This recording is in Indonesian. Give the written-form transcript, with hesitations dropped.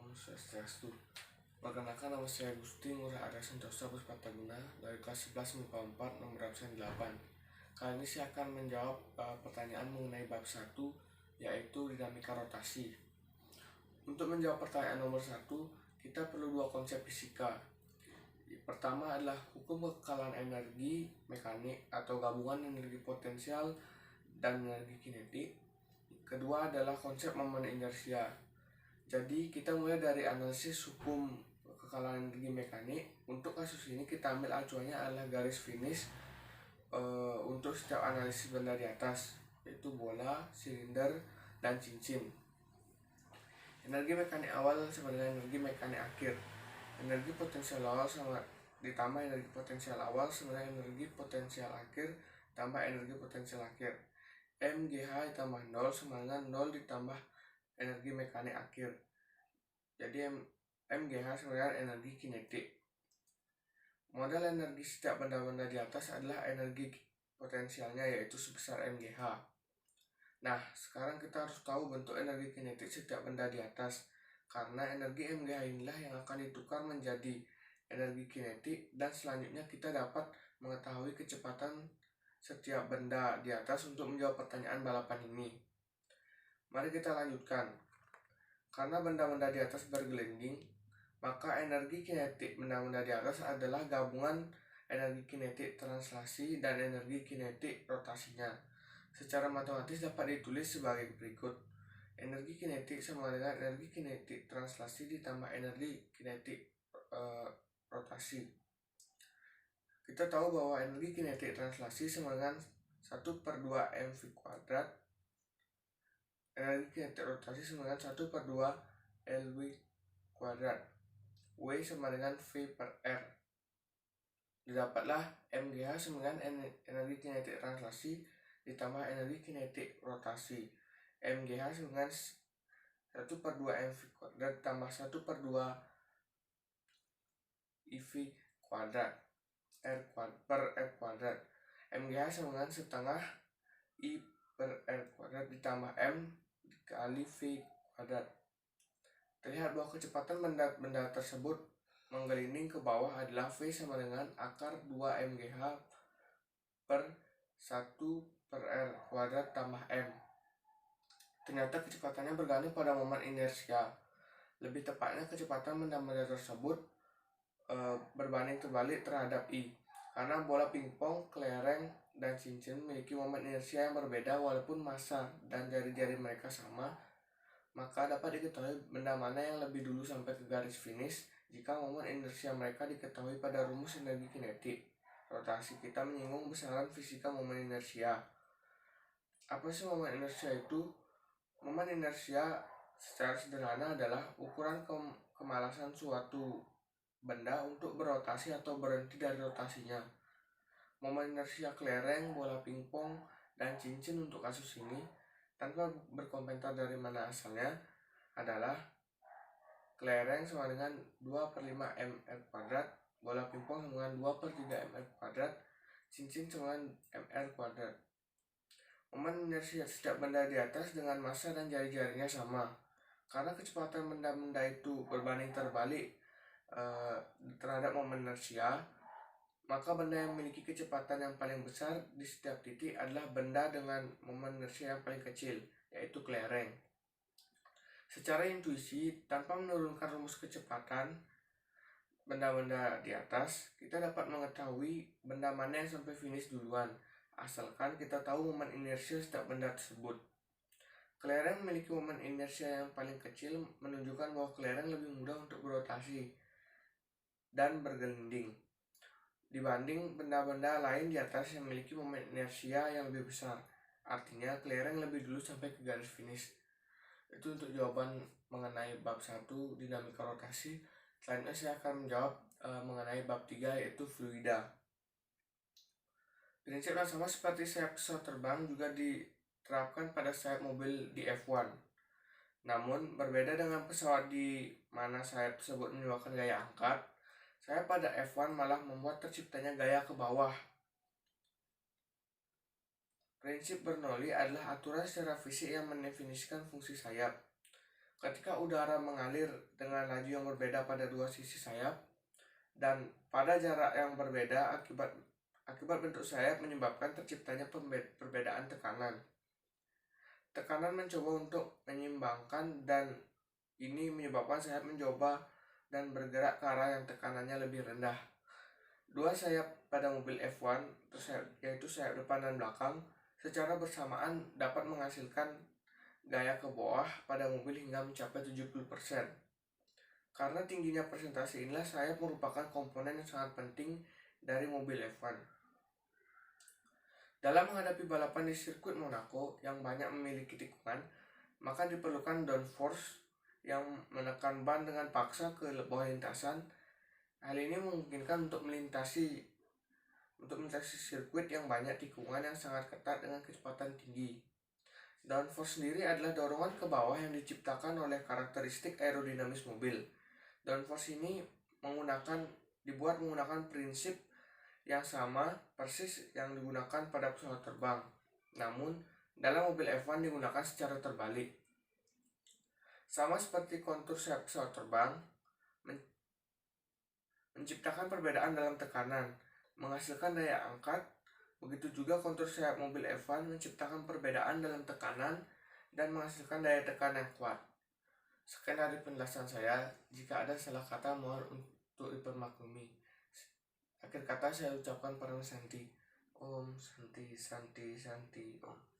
Om Swastiastu. Perkenalkan, nama saya Gusti Ngurah Arya Santosa Puspataguna dari kelas 11 MIPA 4 nomor absen 8. Kali ini saya akan menjawab pertanyaan mengenai bab 1, yaitu dinamika rotasi. Untuk menjawab pertanyaan nomor 1, kita perlu dua konsep fisika. Pertama adalah hukum kekekalan energi mekanik atau gabungan energi potensial dan energi kinetik. Kedua adalah konsep momen inersia. Jadi kita mulai dari analisis hukum kekekalan energi mekanik. Untuk kasus ini kita ambil acuannya adalah garis finish untuk setiap analisis benda di atas, yaitu bola, silinder, dan cincin. Energi mekanik awal sama dengan energi mekanik akhir. Energi potensial awal sama ditambah energi potensial awal sama dengan energi potensial akhir tambah energi potensial akhir. MGH ditambah 0 sama dengan 0 ditambah energi mekanik akhir. Jadi MGH sebenarnya energi kinetik. Model energi setiap benda-benda di atas adalah energi potensialnya, yaitu sebesar MGH. Nah, sekarang kita harus tahu bentuk energi kinetik setiap benda di atas, karena energi MGH inilah yang akan ditukar menjadi energi kinetik, dan selanjutnya kita dapat mengetahui kecepatan setiap benda di atas untuk menjawab pertanyaan balapan ini. Mari kita lanjutkan. Karena benda-benda di atas bergelinding, maka energi kinetik benda-benda di atas adalah gabungan energi kinetik translasi dan energi kinetik rotasinya. Secara matematis dapat ditulis sebagai berikut. Energi kinetik sama dengan energi kinetik translasi ditambah energi kinetik rotasi. Kita tahu bahwa energi kinetik translasi sama dengan 1/2 mv kuadrat. Energi kinetik rotasi sama dengan 1/2 Lv kuadrat. W sama dengan V per R. Didapatlah MGH sama dengan energi kinetik translasi ditambah energi kinetik rotasi. MGH sama dengan 1/2 mv kuadrat tambah 1/2 IV kuadrat per R kuadrat. MGH sama dengan setengah I per R kuadrat ditambah M dikali V kuadrat. Terlihat bahwa kecepatan benda-benda tersebut menggelinding ke bawah adalah V sama dengan akar 2 MGH per 1 per R kuadrat tambah M. Ternyata kecepatannya bergantung pada momen inersia. Lebih tepatnya kecepatan benda-benda tersebut berbanding terbalik terhadap I. Karena bola pingpong, kelereng, dan cincin memiliki momen inersia yang berbeda walaupun massa dan jari-jari mereka sama, maka dapat diketahui benda mana yang lebih dulu sampai ke garis finish jika momen inersia mereka diketahui pada rumus energi kinetik rotasi. Kita menyinggung besaran fisika momen inersia. Apa sih momen inersia itu? Momen inersia secara sederhana adalah ukuran kemalasan suatu benda untuk berotasi atau berhenti dari rotasinya. Momen inersia kelereng, bola pingpong, dan cincin untuk kasus ini, tanpa berkomentar dari mana asalnya, adalah kelereng sama dengan 2/5 mr kuadrat, bola pingpong sama dengan 2/3 mr kuadrat, cincin sama dengan mr kuadrat. Momen inersia setiap benda di atas dengan massa dan jari-jarinya sama. Karena kecepatan benda-benda itu berbanding terbalik terhadap momen inersia, maka benda yang memiliki kecepatan yang paling besar di setiap titik adalah benda dengan momen inersia yang paling kecil, yaitu kelereng. Secara intuisi, tanpa menurunkan rumus kecepatan benda-benda di atas, kita dapat mengetahui benda mana yang sampai finish duluan, asalkan kita tahu momen inersia setiap benda tersebut. Kelereng memiliki momen inersia yang paling kecil, menunjukkan bahwa kelereng lebih mudah untuk berotasi dan bergelinding dibanding benda-benda lain di atas yang memiliki momen inersia yang lebih besar. Artinya kelereng lebih dulu sampai ke garis finish. Itu untuk jawaban mengenai bab 1 dinamika rotasi. Selanjutnya saya akan menjawab mengenai bab 3, yaitu fluida. Prinsipnya sama seperti sayap pesawat terbang juga diterapkan pada sayap mobil di F1. Namun berbeda dengan pesawat di mana sayap tersebut menyebabkan gaya angkat, sayap pada F1 malah membuat terciptanya gaya ke bawah. Prinsip Bernoulli adalah aturan secara fisik yang mendefinisikan fungsi sayap. Ketika udara mengalir dengan laju yang berbeda pada dua sisi sayap dan pada jarak yang berbeda, akibat bentuk sayap menyebabkan terciptanya perbedaan tekanan. Tekanan mencoba untuk menyeimbangkan, dan ini menyebabkan sayap mencoba dan bergerak ke arah yang tekanannya lebih rendah. Dua sayap pada mobil F1, yaitu sayap depan dan belakang, secara bersamaan dapat menghasilkan gaya ke bawah pada mobil hingga mencapai 70%. Karena tingginya persentase inilah, sayap merupakan komponen yang sangat penting dari mobil F1. Dalam menghadapi balapan di sirkuit Monaco yang banyak memiliki tikungan, maka diperlukan downforce yang menekan ban dengan paksa ke bawah lintasan. Hal ini memungkinkan untuk melintasi sirkuit yang banyak tikungan yang sangat ketat dengan kecepatan tinggi. Downforce sendiri adalah dorongan ke bawah yang diciptakan oleh karakteristik aerodinamis mobil. Downforce ini dibuat menggunakan prinsip yang sama persis yang digunakan pada pesawat terbang. Namun, dalam mobil F1 digunakan secara terbalik. Sama seperti kontur sayap pesawat terbang, menciptakan perbedaan dalam tekanan, menghasilkan daya angkat. Begitu juga kontur sayap mobil F1 menciptakan perbedaan dalam tekanan dan menghasilkan daya tekan yang kuat. Sekian dari penjelasan saya. Jika ada salah kata, mohon untuk dipermaklumi. Akhir kata saya ucapkan para Santi. Om Santi Santi Santi Om.